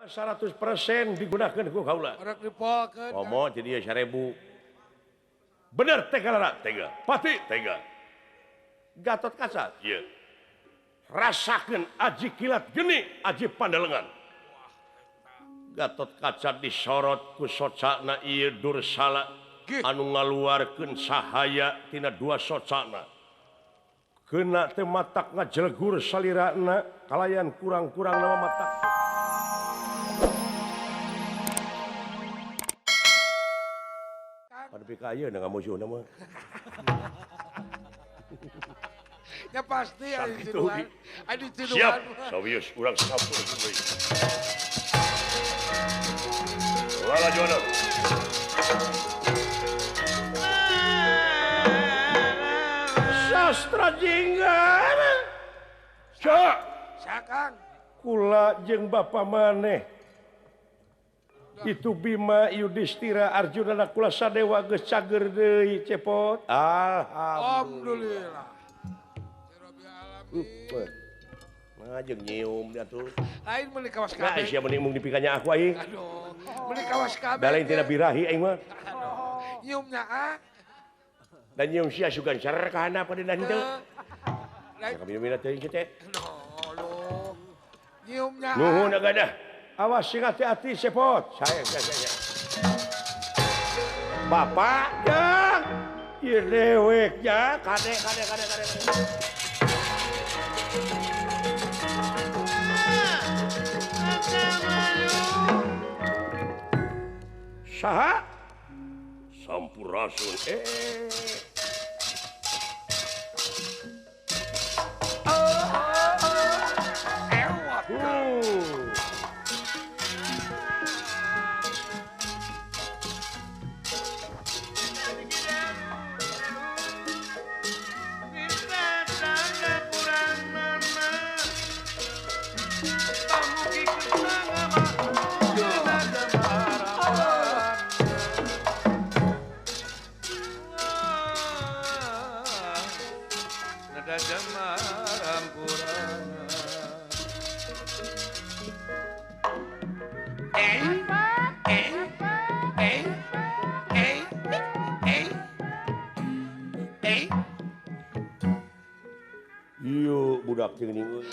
100% digunakan ku kaula. Orang dipolkeun. Ngomong jadi 1000. Bener tega lara, tega. Pati tega. Gatot Kaca, ieu. Rasakeun aji kilat geni, aji pandalengan. Gatot Kaca disorot ku socana ieu Dursala anu ngaluarkeun sahaya tina dua socana. Kena teu matak ngajelgur salirana kalayan kurang-kurang nama matak. Pada pika ayeuna ngamusuhna mah. Ya pasti ada di tuduhan. Ada di tuduhan. Siap, sawius urang sampur deui. Wala jono. Sastra jinggar. Cak. Sakang. Kula jeung bapa maneh. Itu Bima Yudhistira Arjuna na kula sadewa geus cager deui cepot. Alhamdulillah. Nah jeung nyium dia tuh. Lain meuli kawas Nah kabeh. sia mending mung dipikanya aku aing. Aduh, meuli kawas kabeh. Da lain tina birahi aing mah. Nyiumnya ah. Dan nyium sia sugan sarer ka handap pada henteu. Lain. Kami minat teuing kitu teh. No. Nyiumnya ah. Nuhun agadah. Awas sing hati-hati sepot. Saya. Bapak jang. Ieu dewek jang. Kade. Saha? Sampurasun. Iyo budak jeung ningeun.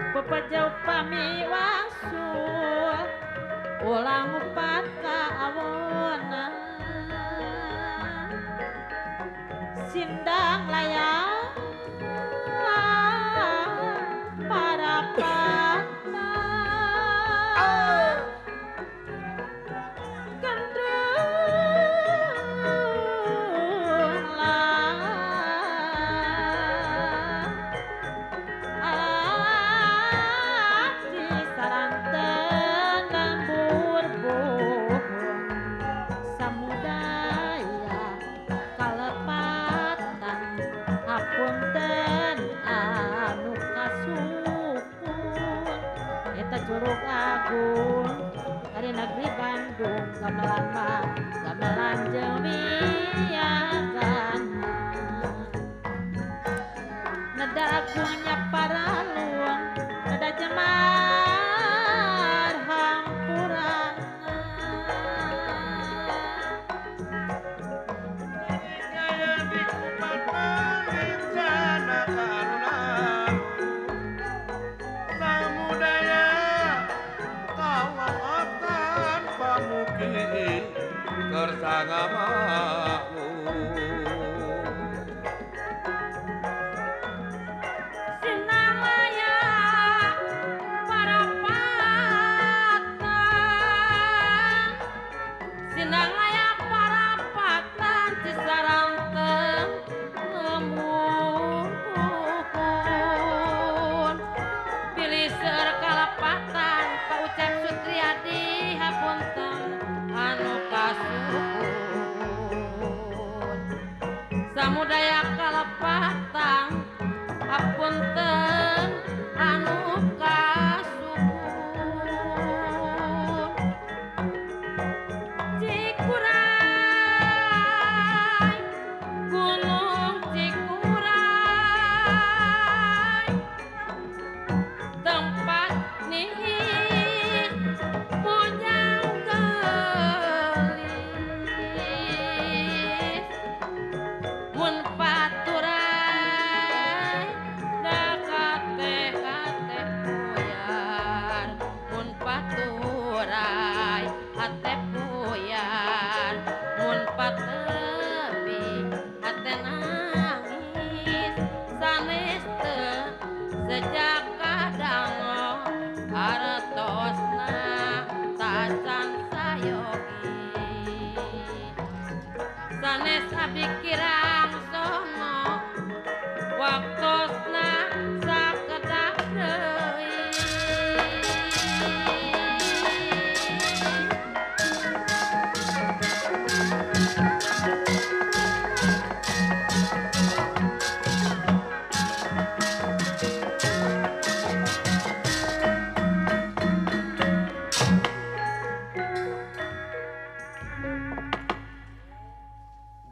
Pepejauh pamiwangsul ulang upat kaawonan sindang layang para patah gendrung lah Curug Agung dari negeri Bandung gamelan jemiakan nada agungnya para luang nada jemar hampuran daya kalepatan apunten anu kasukun Cikuray Gunung Cikuray tempat nih monyang gelis mun paturai da kate puyar mun paturai ate puyar mun patepi ate nangis sanes teu sejak kadango artosna tacan sayogi sanes abdi kirang sono waktosna sakedah deui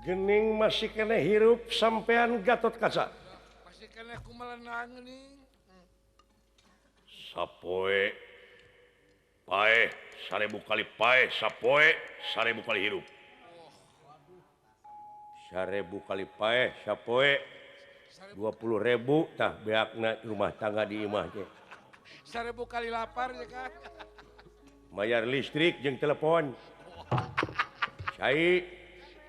Gening masih kena hirup sampean Gatot Kaca. Masih kena kumalenang nih. Sapoe paeh 1000 kali paeh sapoe 1000 kali hirup. 1000 kali paeh sapoe 20.000 tah beakna rumah tangga di imah teh. 1000 kali lapar ya kan. Bayar listrik jeung telepon. Cai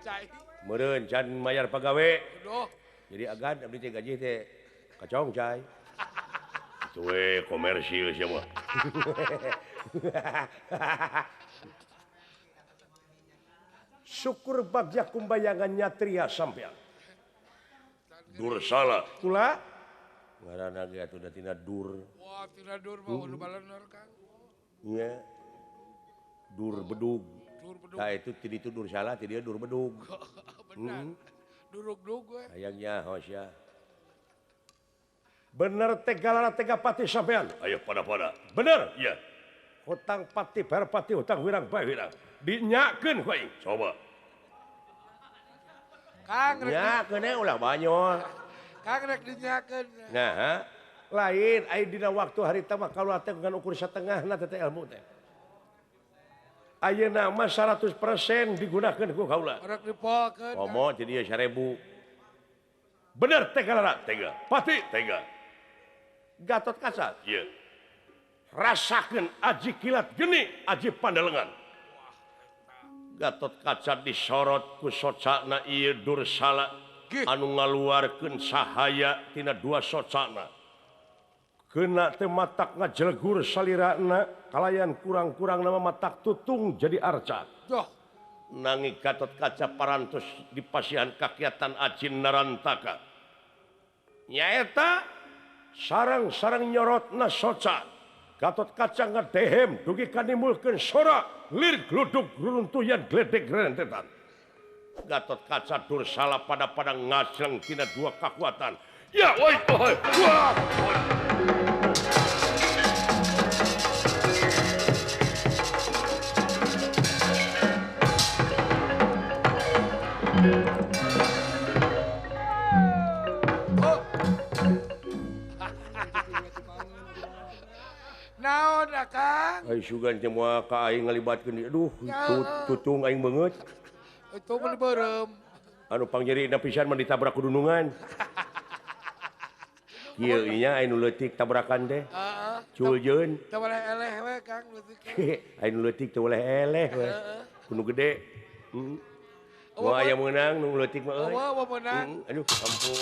Cai. meureun can mayar pagawe. Aduh. Jadi agan abdi teh gaji teh kacong cai. Itu we komersil sia mah. Syukur bagja kumbayangan nyatria sampean. Dursala. Kula ngaranna ge atuh da tina dur. Wah, tina dur mah udah balener kan. Nya. Dur bedug. Dur bedug. Nah itu ti ditu dursala ti dia dur bedug. Benar. Durug-dug we. Hayangnya hosya. Bener tegalana tega pati sampean. Ayo pada-pada. Bener? Iya. Hutang pati bayar pati hutang wirang bae wirang. Dinyakeun ku aing. Coba. Kang rek. Nyakeun ulah banyak. Kang rek dinyakeun. Nah, lain aya dina waktu harita mah kaluar teh ngan ukur satengahna teh ilmu teh. Ayeuna mah 100% digunakeun ku kaula. Rek dipolkeun. Komo jadi 1000. Bener tegalana tega. Pati tega. Gatot Kaca. Iya. Rasakeun aji kilat geni, aji pandalengan. Gatot Kaca disorot ku socana ieu Dursala anu ngaluarkeun sahaya tina dua socana. Keuna teh matak ngajelgur salirana kalayan kurang-kurang nama matak tutung jadi arca. Duh. Nanging Gatot Kaca parantos dipasihan kakiatan Ajin Narantaka. Nyaeta sarang-sarang nyorotna soca. Gatot Kaca ngadehem dugi kanimulkeun sora lir gludug runtuyan gledeg rentetan. Gatot Kaca Dursala pada ngajeng tina dua kekuatan. Ya, oi, oi, wah. Naon Kang? Ai sugan semua ka aing ngalibatkeun dia. Aduh, tutung aing beungeut. Itu mah beureum. Anu pangjeriina pisan mah ditabrak ku dunungan. Kieu nya anu leutik tabrakan teh. Heeh. Culjeun. Teu boleh eleh we Kang leutik. Anu leutik teu boleh eleh we. Kudu gede. Heeh. Wah aya meunang nu leutik mah euy. Wah, menang. Aduh, ampun.